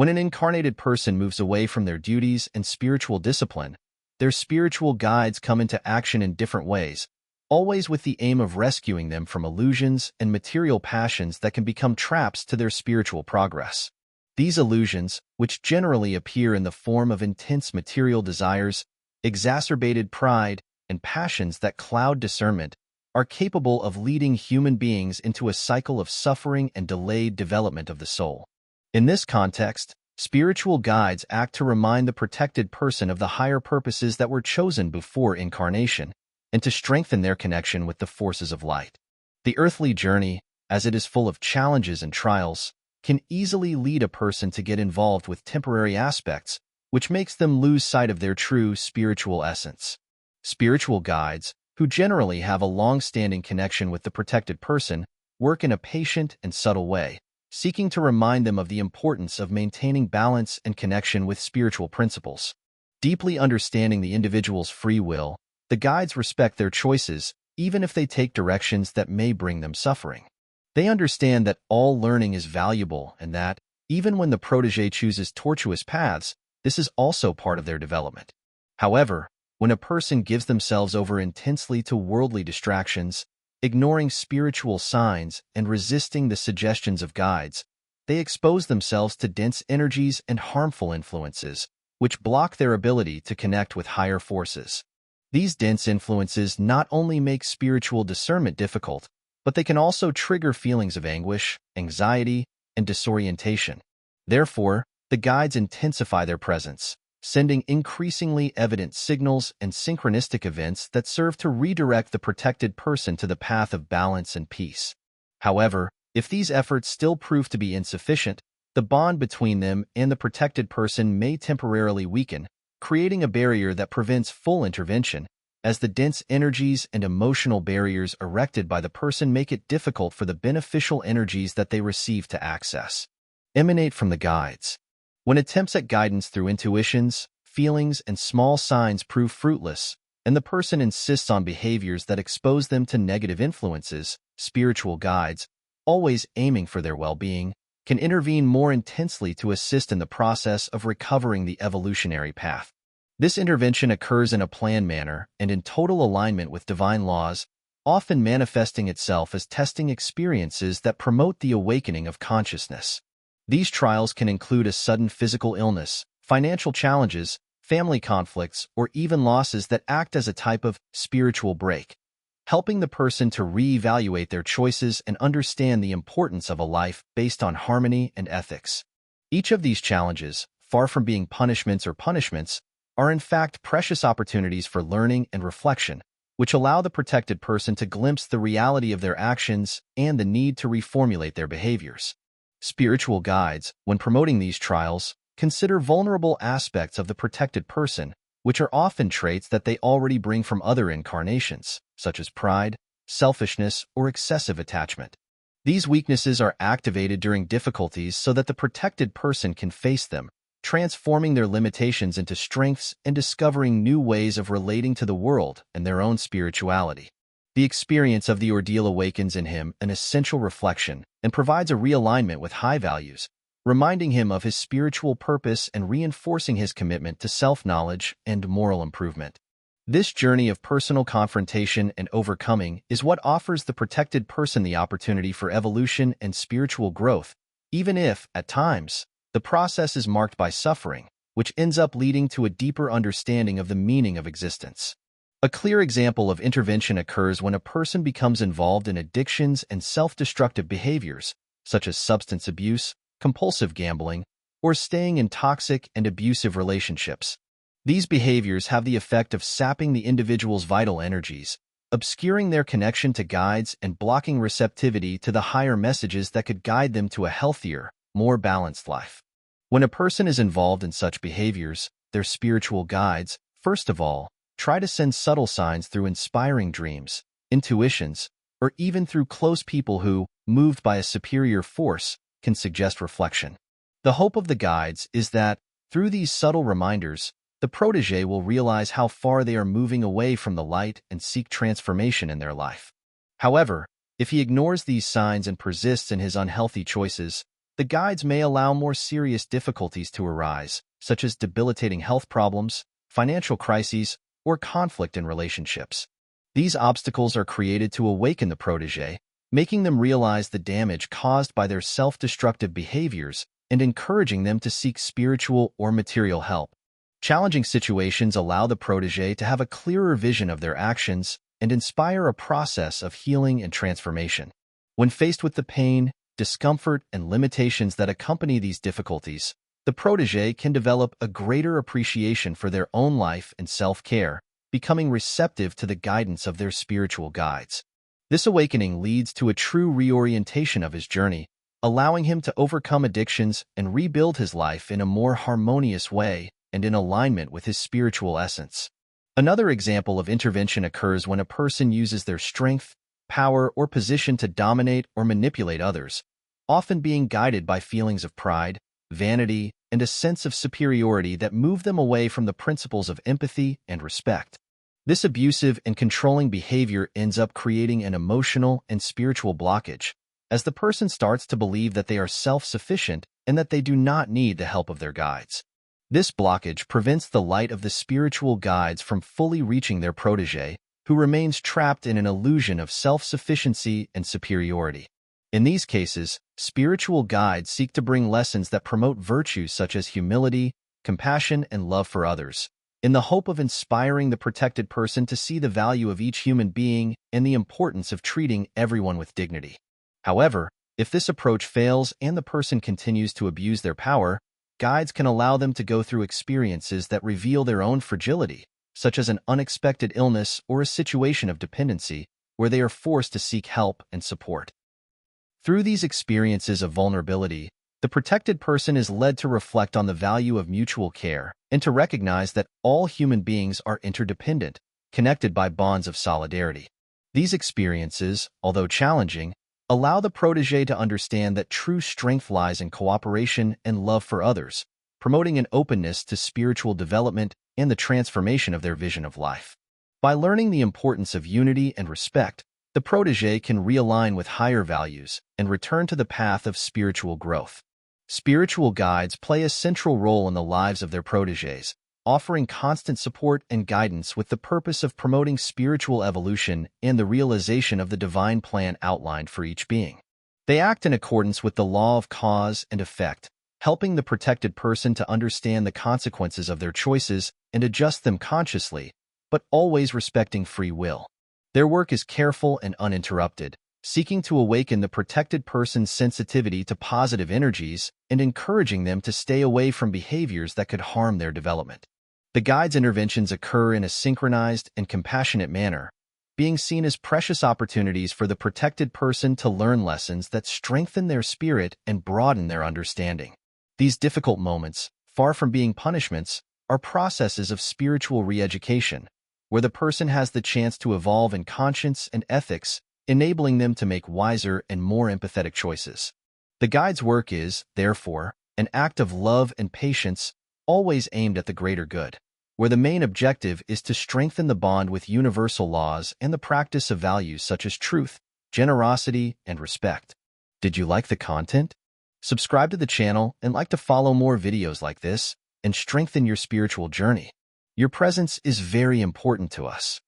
When an incarnated person moves away from their duties and spiritual discipline, their spiritual guides come into action in different ways, always with the aim of rescuing them from illusions and material passions that can become traps to their spiritual progress. These illusions, which generally appear in the form of intense material desires, exacerbated pride, and passions that cloud discernment, are capable of leading human beings into a cycle of suffering and delayed development of the soul. In this context, spiritual guides act to remind the protected person of the higher purposes that were chosen before incarnation, and to strengthen their connection with the forces of light. The earthly journey, as it is full of challenges and trials, can easily lead a person to get involved with temporary aspects, which makes them lose sight of their true spiritual essence. Spiritual guides, who generally have a long-standing connection with the protected person, work in a patient and subtle way, seeking to remind them of the importance of maintaining balance and connection with spiritual principles. Deeply understanding the individual's free will, the guides respect their choices, even if they take directions that may bring them suffering. They understand that all learning is valuable and that, even when the protege chooses tortuous paths, this is also part of their development. However, when a person gives themselves over intensely to worldly distractions, ignoring spiritual signs and resisting the suggestions of guides, they expose themselves to dense energies and harmful influences, which block their ability to connect with higher forces. These dense influences not only make spiritual discernment difficult, but they can also trigger feelings of anguish, anxiety, and disorientation. Therefore, the guides intensify their presence, sending increasingly evident signals and synchronistic events that serve to redirect the protected person to the path of balance and peace. However, if these efforts still prove to be insufficient, the bond between them and the protected person may temporarily weaken, creating a barrier that prevents full intervention, as the dense energies and emotional barriers erected by the person make it difficult for the beneficial energies that they receive to access. Emanate from the guides. When attempts at guidance through intuitions, feelings, and small signs prove fruitless, and the person insists on behaviors that expose them to negative influences, spiritual guides, always aiming for their well-being, can intervene more intensely to assist in the process of recovering the evolutionary path. This intervention occurs in a planned manner and in total alignment with divine laws, often manifesting itself as testing experiences that promote the awakening of consciousness. These trials can include a sudden physical illness, financial challenges, family conflicts, or even losses that act as a type of spiritual break, helping the person to reevaluate their choices and understand the importance of a life based on harmony and ethics. Each of these challenges, far from being punishments, are in fact precious opportunities for learning and reflection, which allow the protected person to glimpse the reality of their actions and the need to reformulate their behaviors. Spiritual guides, when promoting these trials, consider vulnerable aspects of the protected person, which are often traits that they already bring from other incarnations, such as pride, selfishness, or excessive attachment. These weaknesses are activated during difficulties so that the protected person can face them, transforming their limitations into strengths and discovering new ways of relating to the world and their own spirituality. The experience of the ordeal awakens in him an essential reflection and provides a realignment with high values, reminding him of his spiritual purpose and reinforcing his commitment to self-knowledge and moral improvement. This journey of personal confrontation and overcoming is what offers the protected person the opportunity for evolution and spiritual growth, even if, at times, the process is marked by suffering, which ends up leading to a deeper understanding of the meaning of existence. A clear example of intervention occurs when a person becomes involved in addictions and self-destructive behaviors, such as substance abuse, compulsive gambling, or staying in toxic and abusive relationships. These behaviors have the effect of sapping the individual's vital energies, obscuring their connection to guides and blocking receptivity to the higher messages that could guide them to a healthier, more balanced life. When a person is involved in such behaviors, their spiritual guides, first of all, try to send subtle signs through inspiring dreams, intuitions, or even through close people who, moved by a superior force, can suggest reflection. The hope of the guides is that, through these subtle reminders, the protege will realize how far they are moving away from the light and seek transformation in their life. However, if he ignores these signs and persists in his unhealthy choices, the guides may allow more serious difficulties to arise, such as debilitating health problems, financial crises, or conflict in relationships. These obstacles are created to awaken the protege, making them realize the damage caused by their self-destructive behaviors and encouraging them to seek spiritual or material help. Challenging situations allow the protege to have a clearer vision of their actions and inspire a process of healing and transformation. When faced with the pain, discomfort, and limitations that accompany these difficulties, the protege can develop a greater appreciation for their own life and self-care, becoming receptive to the guidance of their spiritual guides. This awakening leads to a true reorientation of his journey, allowing him to overcome addictions and rebuild his life in a more harmonious way and in alignment with his spiritual essence. Another example of intervention occurs when a person uses their strength, power, or position to dominate or manipulate others, often being guided by feelings of pride, vanity, and a sense of superiority that move them away from the principles of empathy and respect. This abusive and controlling behavior ends up creating an emotional and spiritual blockage, as the person starts to believe that they are self-sufficient and that they do not need the help of their guides. This blockage prevents the light of the spiritual guides from fully reaching their protege, who remains trapped in an illusion of self-sufficiency and superiority. In these cases, spiritual guides seek to bring lessons that promote virtues such as humility, compassion, and love for others, in the hope of inspiring the protected person to see the value of each human being and the importance of treating everyone with dignity. However, if this approach fails and the person continues to abuse their power, guides can allow them to go through experiences that reveal their own fragility, such as an unexpected illness or a situation of dependency, where they are forced to seek help and support. Through these experiences of vulnerability, the protected person is led to reflect on the value of mutual care and to recognize that all human beings are interdependent, connected by bonds of solidarity. These experiences, although challenging, allow the protege to understand that true strength lies in cooperation and love for others, promoting an openness to spiritual development and the transformation of their vision of life. By learning the importance of unity and respect, the protege can realign with higher values and return to the path of spiritual growth. Spiritual guides play a central role in the lives of their proteges, offering constant support and guidance with the purpose of promoting spiritual evolution and the realization of the divine plan outlined for each being. They act in accordance with the law of cause and effect, helping the protected person to understand the consequences of their choices and adjust them consciously, but always respecting free will. Their work is careful and uninterrupted, seeking to awaken the protected person's sensitivity to positive energies and encouraging them to stay away from behaviors that could harm their development. The guide's interventions occur in a synchronized and compassionate manner, being seen as precious opportunities for the protected person to learn lessons that strengthen their spirit and broaden their understanding. These difficult moments, far from being punishments, are processes of spiritual re-education, where the person has the chance to evolve in conscience and ethics, enabling them to make wiser and more empathetic choices. The guide's work is, therefore, an act of love and patience, always aimed at the greater good, where the main objective is to strengthen the bond with universal laws and the practice of values such as truth, generosity, and respect. Did you like the content? Subscribe to the channel and like to follow more videos like this and strengthen your spiritual journey. Your presence is very important to us.